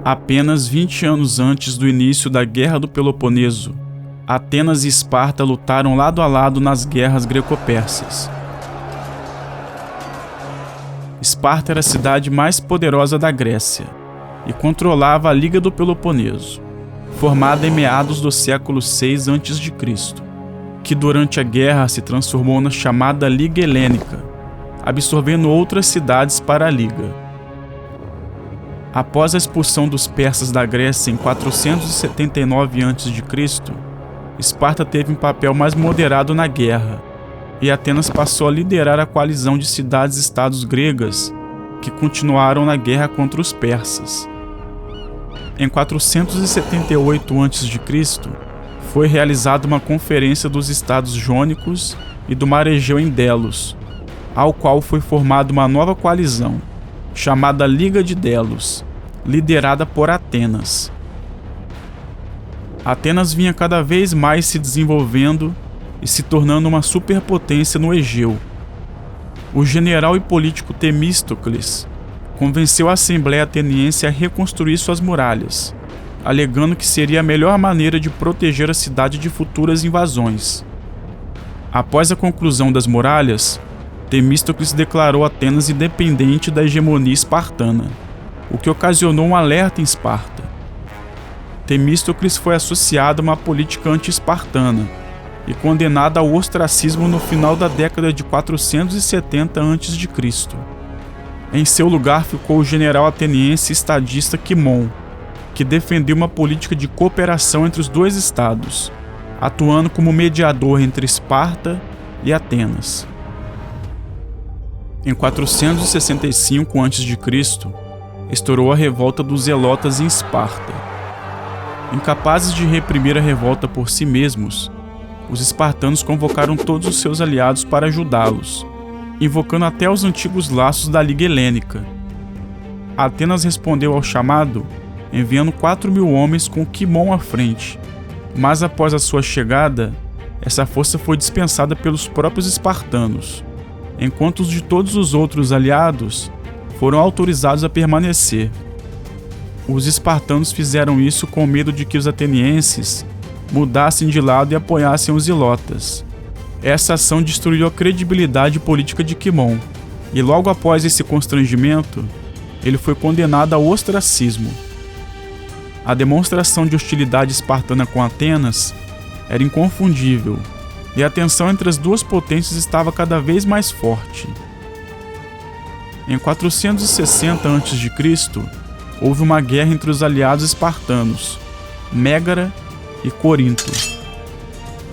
Apenas 20 anos antes do início da Guerra do Peloponeso, Atenas e Esparta lutaram lado a lado nas guerras greco-persas. Esparta era a cidade mais poderosa da Grécia e controlava a Liga do Peloponeso, formada em meados do século VI a.C., que durante a guerra se transformou na chamada Liga Helênica, absorvendo outras cidades para a Liga. Após a expulsão dos persas da Grécia em 479 a.C., Esparta teve um papel mais moderado na guerra, e Atenas passou a liderar a coalizão de cidades-estados gregas que continuaram na guerra contra os persas. Em 478 a.C., foi realizada uma conferência dos estados jônicos e do mar Egeu em Delos, ao qual foi formada uma nova coalizão, chamada Liga de Delos, liderada por Atenas. Atenas vinha cada vez mais se desenvolvendo e se tornando uma superpotência no Egeu. O general e político Temístocles convenceu a Assembleia Ateniense a reconstruir suas muralhas, alegando que seria a melhor maneira de proteger a cidade de futuras invasões. Após a conclusão das muralhas, Temístocles declarou Atenas independente da hegemonia espartana, o que ocasionou um alerta em Esparta. Temístocles foi associado a uma política anti-espartana e condenado ao ostracismo no final da década de 470 a.C. Em seu lugar ficou o general ateniense e estadista Quimon, que defendeu uma política de cooperação entre os dois estados, atuando como mediador entre Esparta e Atenas. Em 465 a.C., estourou a revolta dos Zelotas em Esparta. Incapazes de reprimir a revolta por si mesmos, os espartanos convocaram todos os seus aliados para ajudá-los, invocando até os antigos laços da Liga Helênica. Atenas respondeu ao chamado, enviando 4.000 homens com Quimon à frente, mas após a sua chegada, essa força foi dispensada pelos próprios espartanos, enquanto os de todos os outros aliados foram autorizados a permanecer. Os espartanos fizeram isso com medo de que os atenienses mudassem de lado e apoiassem os zelotas. Essa ação destruiu a credibilidade política de Quimon, e logo após esse constrangimento, ele foi condenado ao ostracismo. A demonstração de hostilidade espartana com Atenas era inconfundível, e a tensão entre as duas potências estava cada vez mais forte. Em 460 a.C., houve uma guerra entre os aliados espartanos, Mégara e Corinto.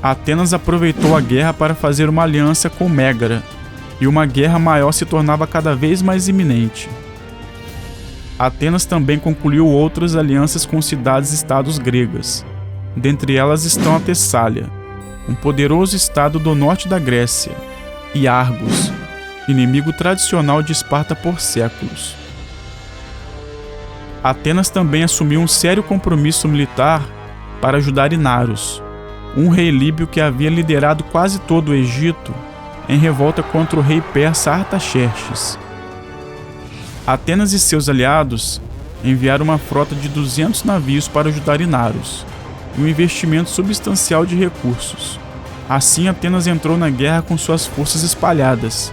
Atenas aproveitou a guerra para fazer uma aliança com Mégara, e uma guerra maior se tornava cada vez mais iminente. Atenas também concluiu outras alianças com cidades-estados gregas. Dentre elas estão a Tessália, um poderoso estado do norte da Grécia, e Argos, inimigo tradicional de Esparta por séculos. Atenas também assumiu um sério compromisso militar para ajudar Inaros, um rei líbio que havia liderado quase todo o Egito em revolta contra o rei persa Artaxerxes. Atenas e seus aliados enviaram uma frota de 200 navios para ajudar Inaros, e um investimento substancial de recursos. Assim, Atenas entrou na guerra com suas forças espalhadas.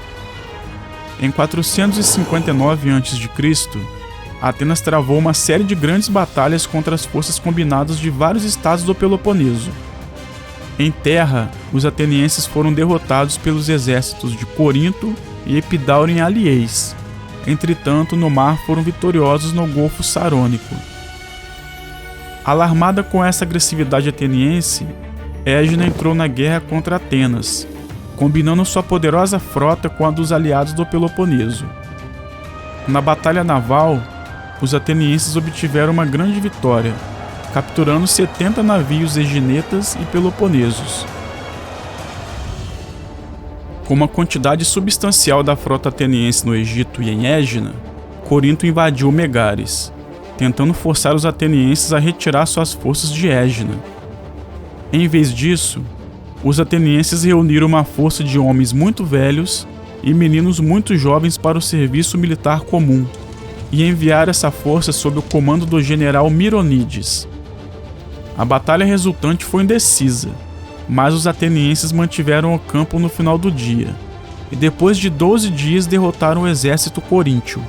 Em 459 a.C., Atenas travou uma série de grandes batalhas contra as forças combinadas de vários estados do Peloponeso. Em terra, os atenienses foram derrotados pelos exércitos de Corinto e Epidauro em Aliés. Entretanto, no mar foram vitoriosos no Golfo Sarônico. Alarmada com essa agressividade ateniense, Égina entrou na guerra contra Atenas, combinando sua poderosa frota com a dos aliados do Peloponeso. Na batalha naval, os atenienses obtiveram uma grande vitória, capturando 70 navios eginetas e peloponesos. Com uma quantidade substancial da frota ateniense no Egito e em Égina, Corinto invadiu Megares, tentando forçar os atenienses a retirar suas forças de Égina. Em vez disso, os atenienses reuniram uma força de homens muito velhos e meninos muito jovens para o serviço militar comum, e enviar essa força sob o comando do general Mironides. A batalha resultante foi indecisa, mas os atenienses mantiveram o campo no final do dia, e depois de 12 dias derrotaram o exército coríntio.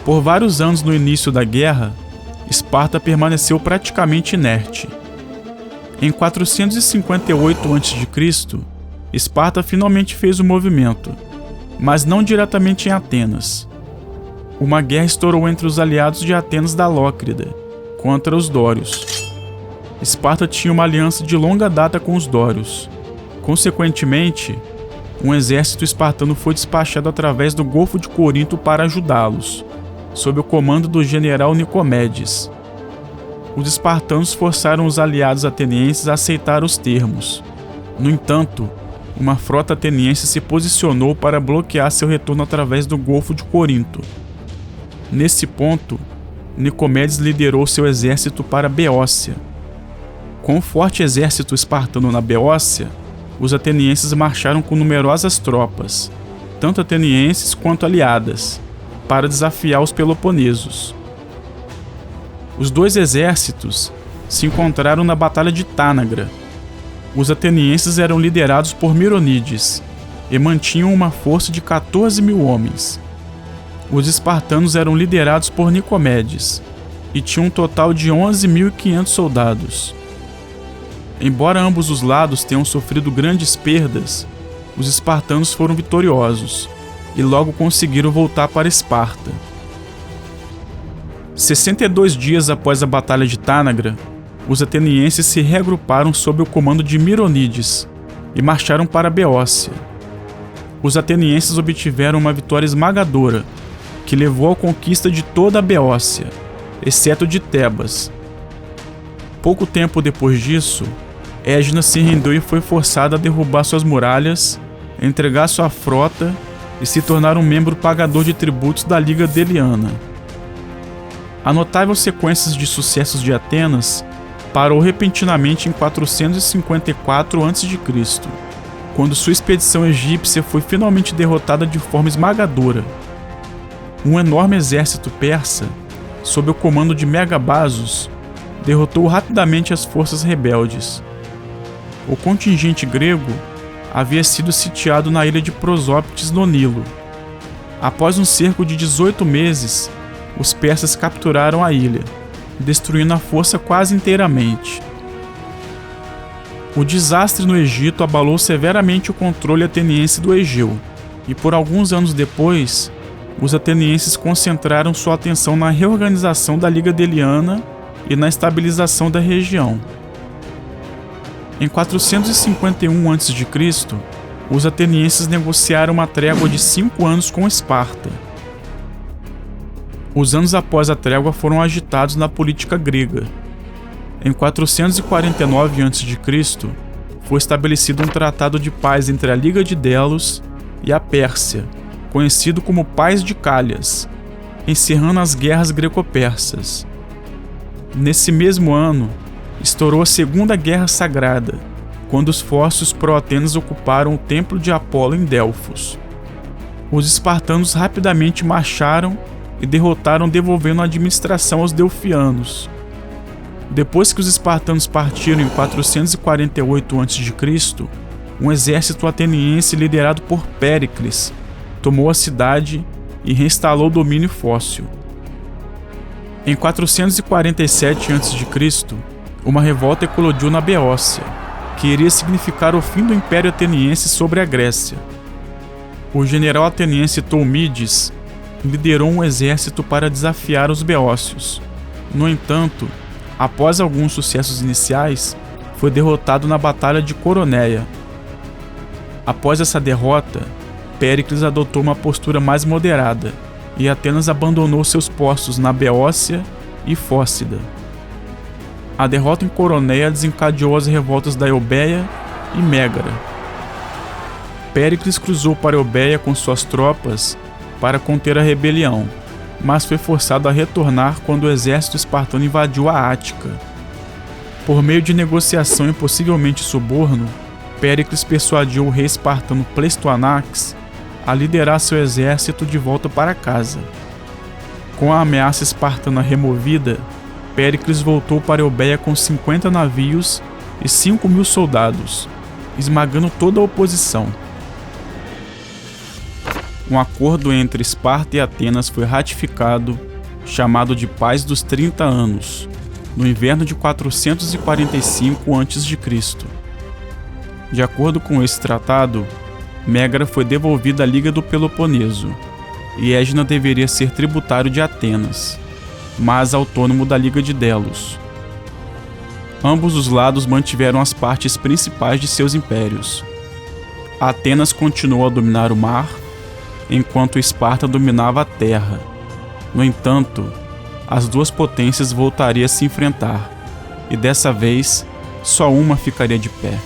Por vários anos no início da guerra, Esparta permaneceu praticamente inerte. Em 458 a.C., Esparta finalmente fez o movimento, mas não diretamente em Atenas. Uma guerra estourou entre os aliados de Atenas da Lócrida contra os dórios. Esparta tinha uma aliança de longa data com os dórios. Consequentemente, um exército espartano foi despachado através do Golfo de Corinto para ajudá-los, sob o comando do general Nicomedes. Os espartanos forçaram os aliados atenienses a aceitar os termos. No entanto, uma frota ateniense se posicionou para bloquear seu retorno através do Golfo de Corinto. Nesse ponto, Nicomedes liderou seu exército para Beócia. Com o forte exército espartano na Beócia, os atenienses marcharam com numerosas tropas, tanto atenienses quanto aliadas, para desafiar os peloponesos. Os dois exércitos se encontraram na Batalha de Tânagra. Os atenienses eram liderados por Mironides e mantinham uma força de 14.000 homens. Os espartanos eram liderados por Nicomedes e tinham um total de 11.500 soldados. Embora ambos os lados tenham sofrido grandes perdas, os espartanos foram vitoriosos e logo conseguiram voltar para Esparta. 62 dias após a Batalha de Tânagra, os atenienses se reagruparam sob o comando de Mironides e marcharam para Beócia. Os atenienses obtiveram uma vitória esmagadora, que levou à conquista de toda a Beócia, exceto de Tebas. Pouco tempo depois disso, Égina se rendeu e foi forçada a derrubar suas muralhas, entregar sua frota e se tornar um membro pagador de tributos da Liga Deliana. A notável sequência de sucessos de Atenas parou repentinamente em 454 a.C., quando sua expedição egípcia foi finalmente derrotada de forma esmagadora. Um enorme exército persa, sob o comando de Megabazus, derrotou rapidamente as forças rebeldes. O contingente grego havia sido sitiado na ilha de Prosópites no Nilo. Após um cerco de 18 meses, os persas capturaram a ilha, destruindo a força quase inteiramente. O desastre no Egito abalou severamente o controle ateniense do Egeu, e por alguns anos depois, os atenienses concentraram sua atenção na reorganização da Liga Deliana e na estabilização da região. Em 451 a.C., os atenienses negociaram uma trégua de 5 anos com Esparta. Os anos após a trégua foram agitados na política grega. Em 449 a.C., foi estabelecido um tratado de paz entre a Liga de Delos e a Pérsia, conhecido como Paz de Calhas, encerrando as guerras greco-persas. Nesse mesmo ano, estourou a Segunda Guerra Sagrada, quando os fósseis pró-Atenas ocuparam o Templo de Apolo em Delfos. Os espartanos rapidamente marcharam e derrotaram, devolvendo a administração aos delfianos. Depois que os espartanos partiram em 448 a.C., um exército ateniense liderado por Péricles tomou a cidade e reinstalou o domínio fóssil. Em 447 a.C., uma revolta eclodiu na Beócia, que iria significar o fim do Império Ateniense sobre a Grécia. O general ateniense Tolmides liderou um exército para desafiar os beócios. No entanto, após alguns sucessos iniciais, foi derrotado na Batalha de Coroneia. Após essa derrota, Péricles adotou uma postura mais moderada e Atenas abandonou seus postos na Beócia e Fócida. A derrota em Coroneia desencadeou as revoltas da Eubéia e Mégara. Péricles cruzou para Eubéia com suas tropas para conter a rebelião, mas foi forçado a retornar quando o exército espartano invadiu a Ática. Por meio de negociação e possivelmente suborno, Péricles persuadiu o rei espartano Pleistoanax a liderar seu exército de volta para casa. Com a ameaça espartana removida, Péricles voltou para Eubéia com 50 navios e 5.000 soldados, esmagando toda a oposição. Um acordo entre Esparta e Atenas foi ratificado, chamado de Paz dos 30 Anos, no inverno de 445 a.C. De acordo com esse tratado, Mégara foi devolvida à Liga do Peloponeso, e Égina deveria ser tributário de Atenas, mas autônomo da Liga de Delos. Ambos os lados mantiveram as partes principais de seus impérios. Atenas continuou a dominar o mar, enquanto Esparta dominava a terra. No entanto, as duas potências voltariam a se enfrentar, e dessa vez, só uma ficaria de pé.